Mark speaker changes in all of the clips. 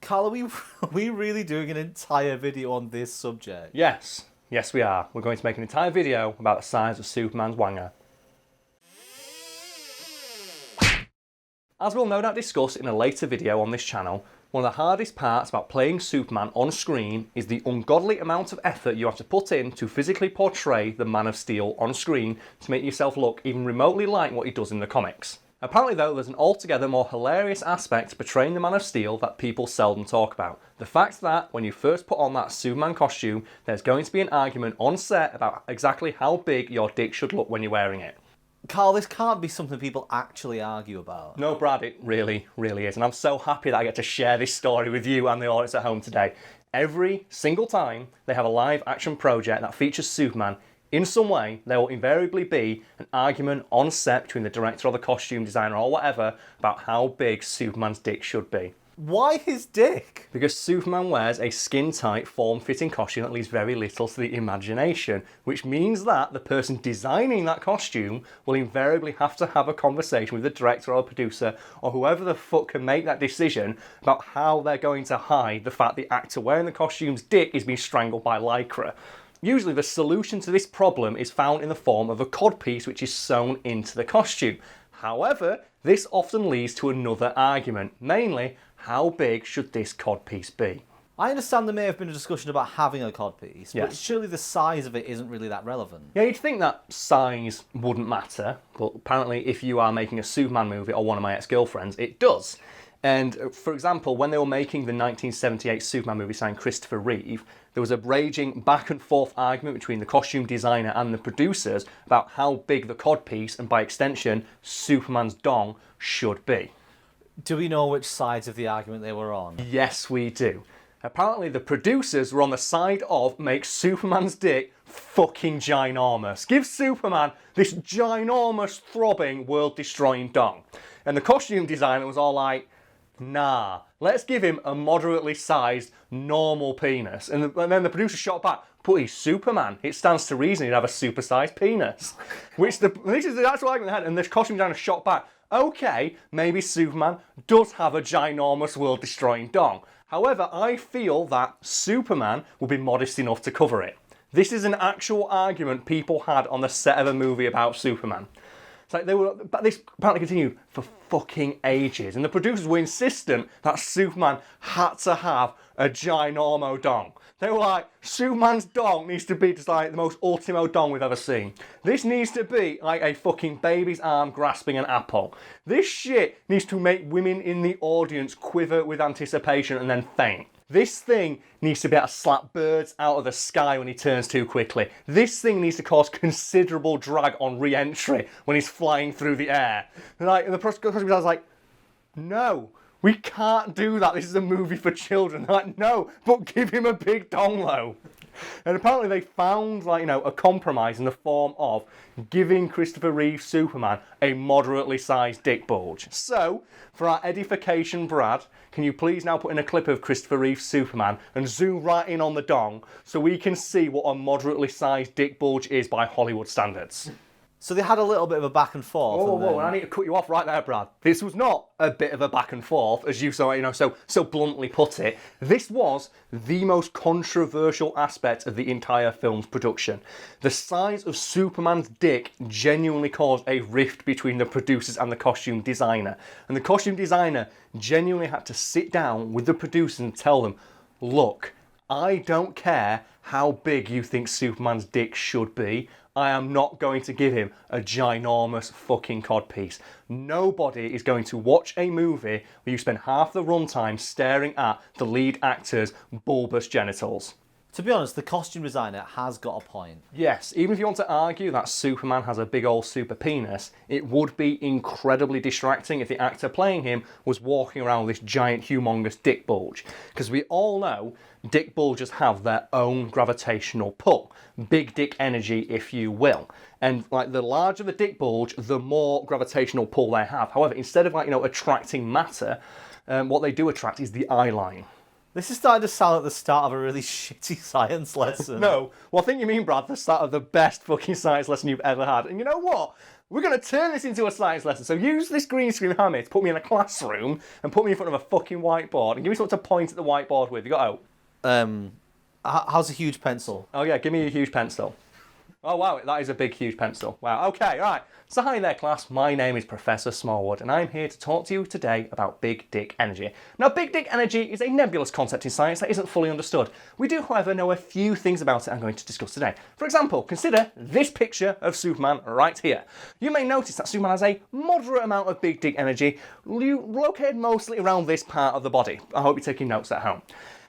Speaker 1: Karl, are we really doing an entire video on this subject?
Speaker 2: Yes, we are. We're going to make an entire video about the size of Superman's wanger. As we'll no doubt discuss in a later video on this channel, one of the hardest parts about playing Superman on screen is the ungodly amount of effort you have to put in to physically portray the Man of Steel on screen to make yourself look even remotely like what he does in the comics. Apparently though, there's an altogether more hilarious aspect to portraying the Man of Steel that people seldom talk about. The fact that, when you first put on that Superman costume, there's going to be an argument on set about exactly how big your dick should look when you're wearing it.
Speaker 1: Karl, this can't be something people actually argue about.
Speaker 2: No, Brad, it really is. And I'm so happy that I get to share this story with you and the audience at home today. Every single time they have a live action project that features Superman, in some way, there will invariably be an argument on set between the director or the costume designer or whatever about how big Superman's dick should be.
Speaker 1: Why his dick?
Speaker 2: Because Superman wears a skin-tight, form-fitting costume that leaves very little to the imagination, which means that the person designing that costume will invariably have to have a conversation with the director or producer or whoever the fuck can make that decision about how they're going to hide the fact the actor wearing the costume's dick is being strangled by Lycra. Usually the solution to this problem is found in the form of a codpiece which is sewn into the costume. However, this often leads to another argument, mainly, how big should this codpiece be?
Speaker 1: I understand there may have been a discussion about having a codpiece, but
Speaker 2: Yes.
Speaker 1: surely the size of it isn't really that relevant.
Speaker 2: Yeah, you'd think that size wouldn't matter, but apparently if you are making a Superman movie or one of my ex-girlfriends, it does. And for example, when they were making the 1978 Superman movie starring Christopher Reeve, there was a raging back and forth argument between the costume designer and the producers about how big the codpiece, and by extension, Superman's dong, should be.
Speaker 1: Do we know which sides of the argument they were on?
Speaker 2: Yes, we do. Apparently the producers were on the side of make Superman's dick fucking ginormous. Give Superman this ginormous, throbbing, world-destroying dong. And the costume designer was all like, nah, let's give him a moderately sized, normal penis. And then the producer shot back, but he's Superman. It stands to reason he'd have a super-sized penis. This is the actual argument they had, and the costume designer shot back, okay, maybe Superman does have a ginormous, world-destroying dong. However, I feel that Superman will be modest enough to cover it. This is an actual argument people had on the set of a movie about Superman. It's like this apparently continued for fucking ages, and the producers were insistent that Superman had to have a ginormo dong. They were like, Superman's dong needs to be just like the most ultimo dong we've ever seen. This needs to be like a fucking baby's arm grasping an apple. This shit needs to make women in the audience quiver with anticipation and then faint. This thing needs to be able to slap birds out of the sky when he turns too quickly. This thing needs to cause considerable drag on re-entry when he's flying through the air. And the prosecutor was like, no, we can't do that. This is a movie for children. They're like, no, but give him a big dong low. And apparently they found a compromise in the form of giving Christopher Reeve Superman a moderately sized dick bulge. So, for our edification, Brad, can you please now put in a clip of Christopher Reeve Superman and zoom right in on the dong so we can see what a moderately sized dick bulge is by Hollywood standards?
Speaker 1: So they had a little bit of a back and forth.
Speaker 2: Whoa, I need to cut you off right there, Brad. This was not a bit of a back and forth, as you so bluntly put it. This was the most controversial aspect of the entire film's production. The size of Superman's dick genuinely caused a rift between the producers and the costume designer. And the costume designer genuinely had to sit down with the producers and tell them, look, I don't care how big you think Superman's dick should be. I am not going to give him a ginormous fucking codpiece. Nobody is going to watch a movie where you spend half the runtime staring at the lead actor's bulbous genitals.
Speaker 1: To be honest, the costume designer has got a point.
Speaker 2: Yes, even if you want to argue that Superman has a big old super penis, it would be incredibly distracting if the actor playing him was walking around with this giant humongous dick bulge. Because we all know dick bulges have their own gravitational pull. Big dick energy, if you will. And the larger the dick bulge, the more gravitational pull they have. However, instead of attracting matter, what they do attract is the eye line.
Speaker 1: This is starting to sound like the start of a really shitty science lesson.
Speaker 2: No, well, I think you mean, Brad, the start of the best fucking science lesson you've ever had. And you know what? we're going to turn this into a science lesson. So use this green screen hammer to put me in a classroom and put me in front of a fucking whiteboard and give me something to point at the whiteboard with. You got
Speaker 1: How's a huge pencil?
Speaker 2: Oh yeah, give me a huge pencil. Oh wow, that is a big, huge pencil. Wow, okay, right. So hi there class, my name is Professor Smallwood and I'm here to talk to you today about big dick energy. Now big dick energy is a nebulous concept in science that isn't fully understood. We do however know a few things about it I'm going to discuss today. For example, consider this picture of Superman right here. You may notice that Superman has a moderate amount of big dick energy located mostly around this part of the body. I hope you're taking notes at home.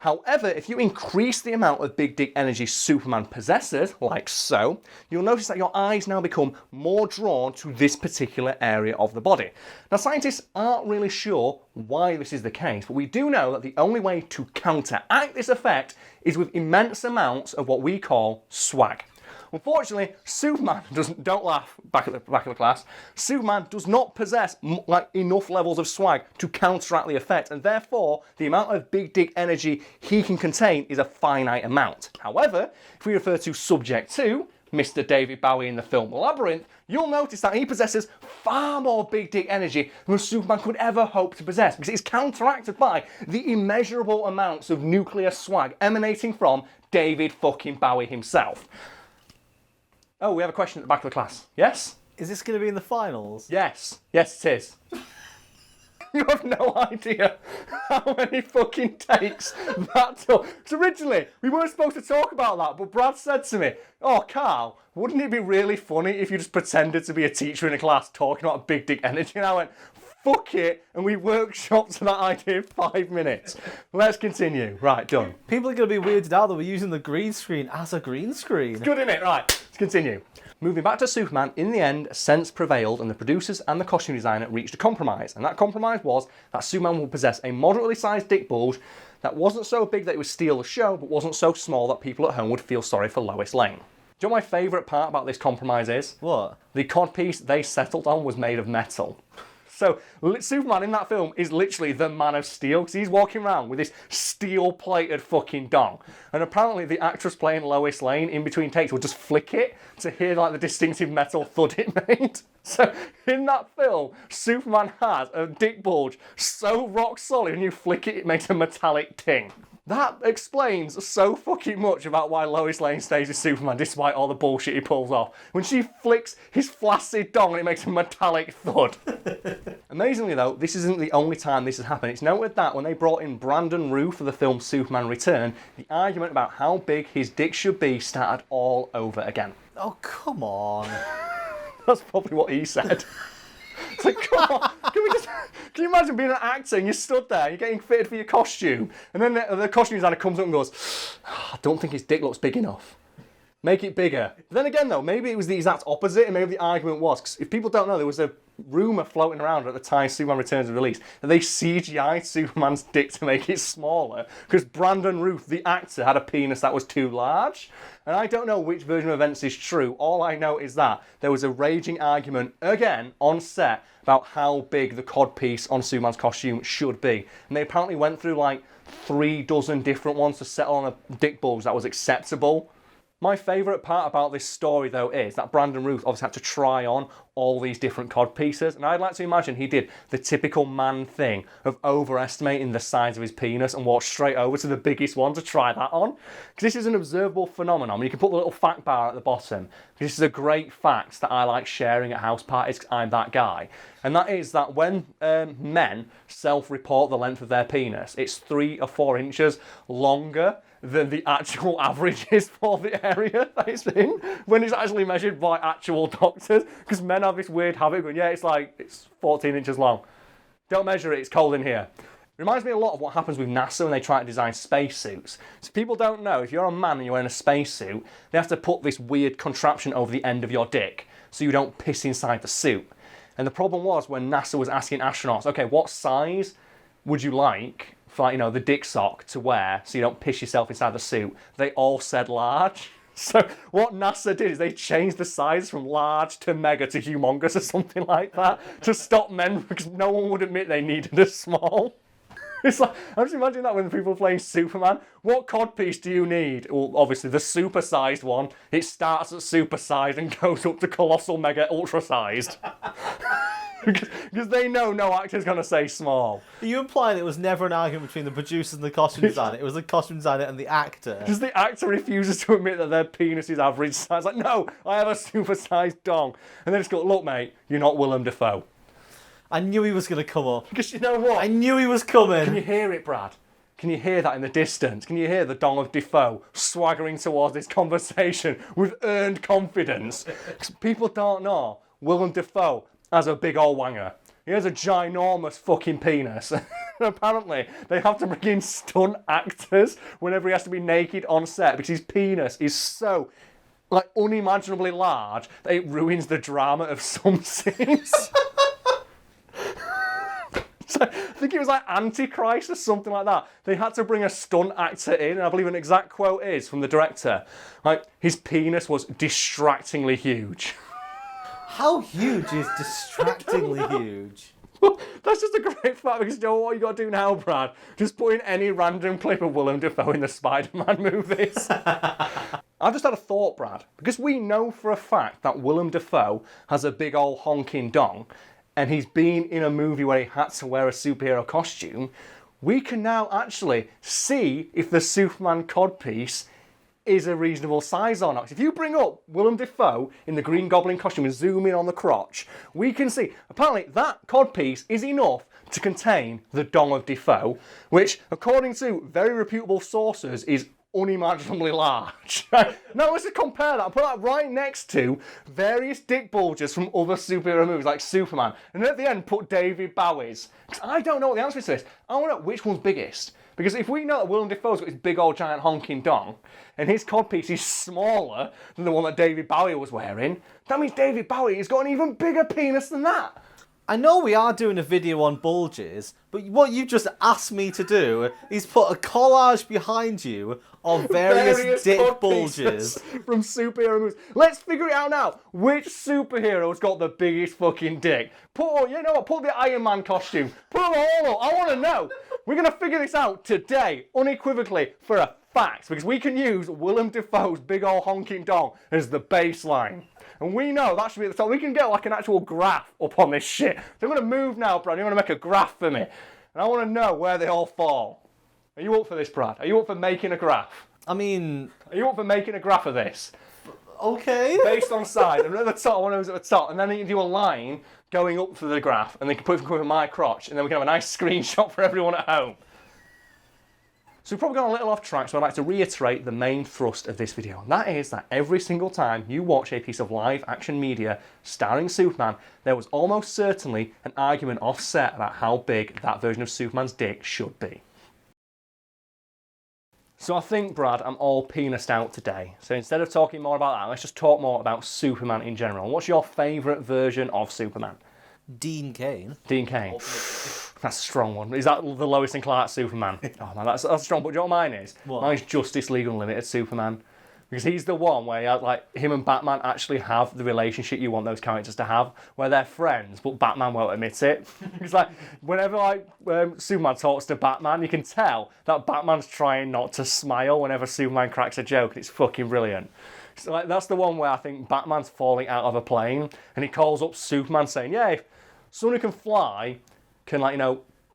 Speaker 2: However, if you increase the amount of big dick energy Superman possesses, like so, you'll notice that your eyes now become more drawn to this particular area of the body. Now, scientists aren't really sure why this is the case, but we do know that the only way to counteract this effect is with immense amounts of what we call swag. Unfortunately, Superman don't laugh back at the class. Superman does not possess enough levels of swag to counteract the effect, and therefore the amount of big dick energy he can contain is a finite amount. However, if we refer to Subject 2, Mr. David Bowie in the film Labyrinth, you'll notice that he possesses far more big dick energy than Superman could ever hope to possess, because it's counteracted by the immeasurable amounts of nuclear swag emanating from David fucking Bowie himself. Oh, we have a question at the back of the class. Yes?
Speaker 1: Is this going to be in the finals?
Speaker 2: Yes. Yes, it is. You have no idea how many fucking takes that took. So originally, we weren't supposed to talk about that, but Brad said to me, oh, Karl, wouldn't it be really funny if you just pretended to be a teacher in a class talking about big dick energy? And I went, fuck it, and we workshopped that idea in 5 minutes. Let's continue. Right, done.
Speaker 1: People are going to be weirded out that we're using the green screen as a green screen.
Speaker 2: It's good, isn't it? Right, let's continue. Moving back to Superman, in the end, sense prevailed and the producers and the costume designer reached a compromise. And that compromise was that Superman would possess a moderately sized dick bulge that wasn't so big that it would steal the show, but wasn't so small that people at home would feel sorry for Lois Lane. Do you know what my favourite part about this compromise is?
Speaker 1: What?
Speaker 2: The codpiece they settled on was made of metal. So Superman in that film is literally the Man of Steel, because he's walking around with this steel-plated fucking dong. And apparently the actress playing Lois Lane in between takes will just flick it to hear like the distinctive metal thud it made. So in that film, Superman has a dick bulge so rock solid, when you flick it, it makes a metallic ting. That explains so fucking much about why Lois Lane stays with Superman despite all the bullshit he pulls off. When she flicks his flaccid dong and it makes a metallic thud. Amazingly though, this isn't the only time this has happened. It's noted that when they brought in Brandon Routh for the film Superman Return, the argument about how big his dick should be started all over again.
Speaker 1: Oh, come on.
Speaker 2: That's probably what he said. It's like, come on, can you imagine being an actor and you stood there, you're getting fitted for your costume, and then the costume designer comes up and goes, I don't think his dick looks big enough. Make it bigger. Then again though, maybe it was the exact opposite, and maybe the argument was, because if people don't know, there was a rumour floating around at the time Superman Returns was released, that they CGI'd Superman's dick to make it smaller, because Brandon Routh, the actor, had a penis that was too large. And I don't know which version of events is true. All I know is that there was a raging argument, again, on set, about how big the codpiece on Superman's costume should be. And they apparently went through like 3 dozen different ones to settle on a dick bulge that was acceptable. My favourite part about this story, though, is that Brandon Routh obviously had to try on all these different cod pieces, and I'd like to imagine he did the typical man thing of overestimating the size of his penis and walked straight over to the biggest one to try that on. Because this is an observable phenomenon. You can put the little fact bar at the bottom. This is a great fact that I like sharing at house parties because I'm that guy. And that is that when men self-report the length of their penis, it's 3 or 4 inches longer than the actual average is for the area that it's in, when it's actually measured by actual doctors, because men have this weird habit of going, yeah, it's 14 inches long. Don't measure it, it's cold in here. Reminds me a lot of what happens with NASA when they try to design spacesuits. So people don't know, if you're a man and you're wearing a spacesuit, they have to put this weird contraption over the end of your dick so you don't piss inside the suit. And the problem was when NASA was asking astronauts, okay, what size would you like for, like, you know, the dick sock to wear so you don't piss yourself inside the suit? They all said large. So what NASA did is they changed the size from large to mega to humongous or something like that to stop men, because no one would admit they needed a small. It's like, I'm just imagining that when people are playing Superman. What codpiece do you need? Well, obviously the supersized one. It starts at supersized and goes up to colossal, mega, ultra-sized. Because they know no actor's going to say small.
Speaker 1: Are you implying it was never an argument between the producers and the costume designer? It was the costume designer and the actor.
Speaker 2: Because the actor refuses to admit that their penis is average size. Like, no, I have a supersized dong. And they just go, look, mate, you're not Willem Dafoe.
Speaker 1: I knew he was going to come up.
Speaker 2: Because you know what?
Speaker 1: I knew he was coming.
Speaker 2: Can you hear it, Brad? Can you hear that in the distance? Can you hear the dong of Dafoe swaggering towards this conversation with earned confidence? Because people don't know Willem Dafoe has a big old wanger. He has a ginormous fucking penis. And apparently, they have to bring in stunt actors whenever he has to be naked on set because his penis is so, like, unimaginably large that it ruins the drama of some scenes. So, I think it was like Antichrist or something like that. They had to bring a stunt actor in, and I believe an exact quote is from the director, like, his penis was distractingly huge.
Speaker 1: How huge is distractingly huge?
Speaker 2: That's just a great fact because you know what you got to do now, Brad? Just put in any random clip of Willem Dafoe in the Spider-Man movies. I've just had a thought, Brad. Because we know for a fact that Willem Dafoe has a big old honking dong, and he's been in a movie where he had to wear a superhero costume, we can now actually see if the Superman codpiece is a reasonable size or not. If you bring up Willem Dafoe in the Green Goblin costume and zoom in on the crotch, we can see, apparently that codpiece is enough to contain the dong of Dafoe, which, according to very reputable sources, is unimaginably large. Now let's just compare that and put that right next to various dick bulges from other superhero movies like Superman, and at the end put David Bowie's. Because I don't know what the answer is to this. I want to know which one's biggest. Because if we know that Willem Dafoe's got his big old giant honking dong, and his codpiece is smaller than the one that David Bowie was wearing, that means David Bowie has got an even bigger penis than that.
Speaker 1: I know we are doing a video on bulges, but what you just asked me to do is put a collage behind you of various dick bulges
Speaker 2: from superhero movies. Let's figure it out now. Which superhero's got the biggest fucking dick? Put the Iron Man costume. Put them all up. I want to know. We're going to figure this out today, unequivocally, for a fact, because we can use Willem Dafoe's big old honking dong as the baseline. And we know that should be at the top. We can get like an actual graph up on this shit. So I'm going to move now, Brad. You're going to make a graph for me. And I want to know where they all fall. Are you up for this, Brad? Are you up for making a graph?
Speaker 1: I mean...
Speaker 2: Are you up for making a graph of this?
Speaker 1: Okay.
Speaker 2: Based on size. And at the top, one of those at the top. And then you can do a line going up through the graph. And they can put it with my crotch. And then we can have a nice screenshot for everyone at home. So we've probably gone a little off track, so I'd like to reiterate the main thrust of this video. And that is that every single time you watch a piece of live action media starring Superman, there was almost certainly an argument offset about how big that version of Superman's dick should be. So I think, Brad, I'm all penised out today. So instead of talking more about that, let's just talk more about Superman in general. What's your favourite version of Superman?
Speaker 1: Dean Cain.
Speaker 2: Dean Cain. That's a strong one. Is that the Lois and Clark Superman? Oh man, that's strong. But do you know what mine is?
Speaker 1: What?
Speaker 2: Mine's Justice League Unlimited Superman. Because he's the one where like him and Batman actually have the relationship you want those characters to have, where they're friends, but Batman won't admit it. It's like whenever Superman talks to Batman, you can tell that Batman's trying not to smile whenever Superman cracks a joke. It's fucking brilliant. So, like, that's the one where I think Batman's falling out of a plane, and he calls up Superman saying, "Yeah, if someone who can fly can, like,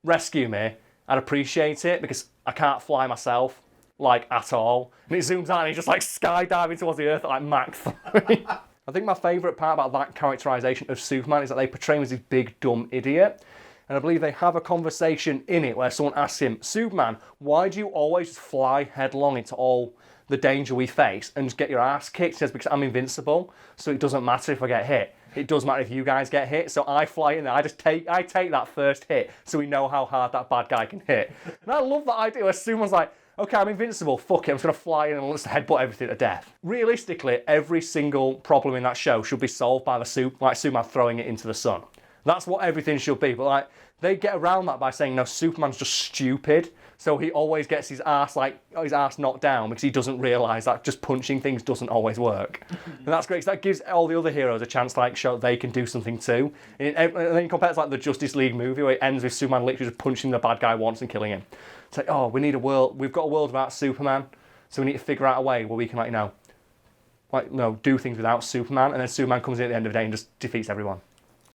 Speaker 2: rescue me, I'd appreciate it because I can't fly myself, like, at all." And it zooms out and he's just, like, skydiving towards the earth at, like, Mach 3. I think my favourite part about that characterisation of Superman is that they portray him as this big, dumb idiot. And I believe they have a conversation in it where someone asks him, "Superman, why do you always just fly headlong into all the danger we face and just get your ass kicked?" He says, "Because I'm invincible, so it doesn't matter if I get hit. It does matter if you guys get hit, so I fly in there. I take that first hit so we know how hard that bad guy can hit." And I love that idea where Superman's like, "Okay, I'm invincible, fuck it, I'm just going to fly in and let's headbutt everything to death." Realistically, every single problem in that show should be solved by Superman throwing it into the sun. That's what everything should be, but like they get around that by saying, no, Superman's just stupid. So he always gets his ass knocked down because he doesn't realise that just punching things doesn't always work. And that's great, because that gives all the other heroes a chance to like show they can do something too. And then you compare it to like the Justice League movie where it ends with Superman literally just punching the bad guy once and killing him. It's like, oh, we've got a world without Superman, so we need to figure out a way where we can do things without Superman, and then Superman comes in at the end of the day and just defeats everyone.